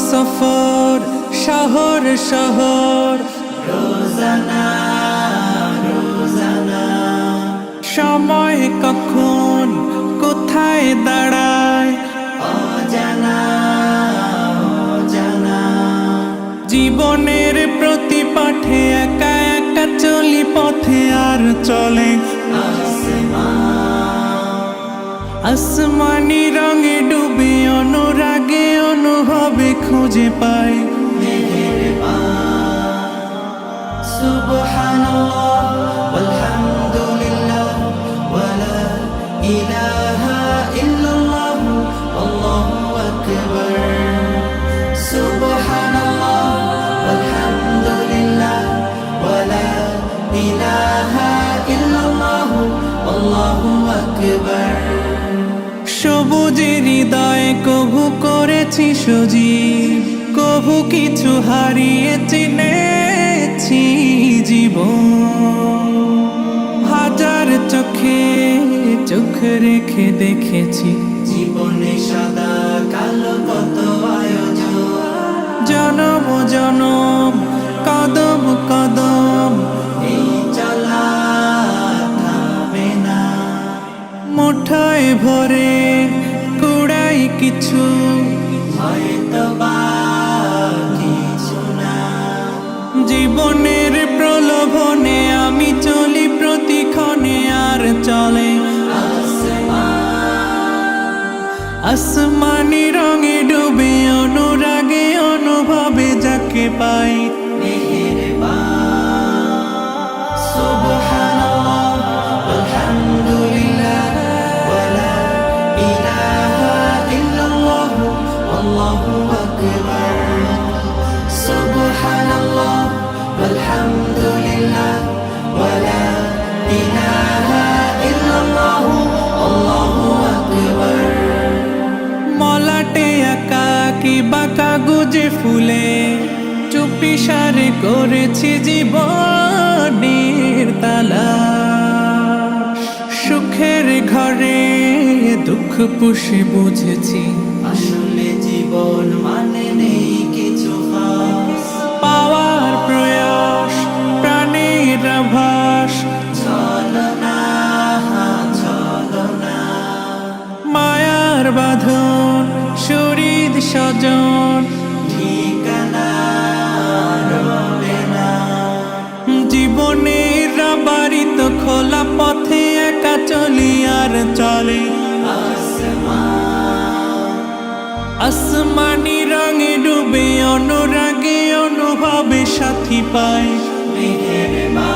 সফর শহর শহর রোজানা রোজানা সময় কখন কোথায় দাঁড়ায় অজানা অজানা জীবনের প্রতি পাঠে একা একা চলি পথে আর চলে আসমানি রঙে ডুবে অনুরাগে অনুভবে খুঁজে পাই সুবহানাল্লাহ ওয়ালহামদুলিল্লাহ ওয়ালা ইলাহা ইল্লাল্লাহ আল্লাহু আকবার সুবহানাল্লাহ ওয়ালহামদুলিল্লাহ ওয়ালা ইলাহা ইল্লাল্লাহ আল্লাহু আকবার সবুজের হৃদয়ে কভু করেছি সজীব কভু কিছু হারিয়ে চিনেছি জীবন হাজার চোখে চোখ রেখে দেখেছি জীবনে সাদা কালো কত আয়োজন জনম জনম কদম কদম এই চলা থামে না মুঠোয় ভরে কুড়াই কিছু হয়তো বা কিছু না জীবনের প্রলোভনে আমি চলি প্রতিক্ষণে আর চলে আসমানি রঙে ডুবে অনুরাগে অনুভবে যাকে পাই সুবহানাল্লাহ আলহামদুলিল্লাহ ওয়ালা ইলাহা ইল্লাল্লাহ আল্লাহু আকবার সুবহানাল্লাহ আলহামদুলিল্লাহ ওয়ালা ইলাহা ইল্লাল্লাহ আল্লাহু আকবার মলাটে আঁকা কি বাঁকা গুজে ফুলে চুপি সারে করেছি জীবনের তালা সুখের ঘরে দুঃখ পুষে বুঝেছি আসলে জীবন মানে নেই কিছু খাস পাওয়ার প্রয়াস প্রাণের আভাস চলো না মায়ার বাঁধন শরীর স্বজন ঠিকানা রবে না জীবনের বাড়িত খোলা পথে একা চলি আর চলে আসমানি রঙে ডুবে অনুরাগে অনুভবে সাথী পাই মেহেরবান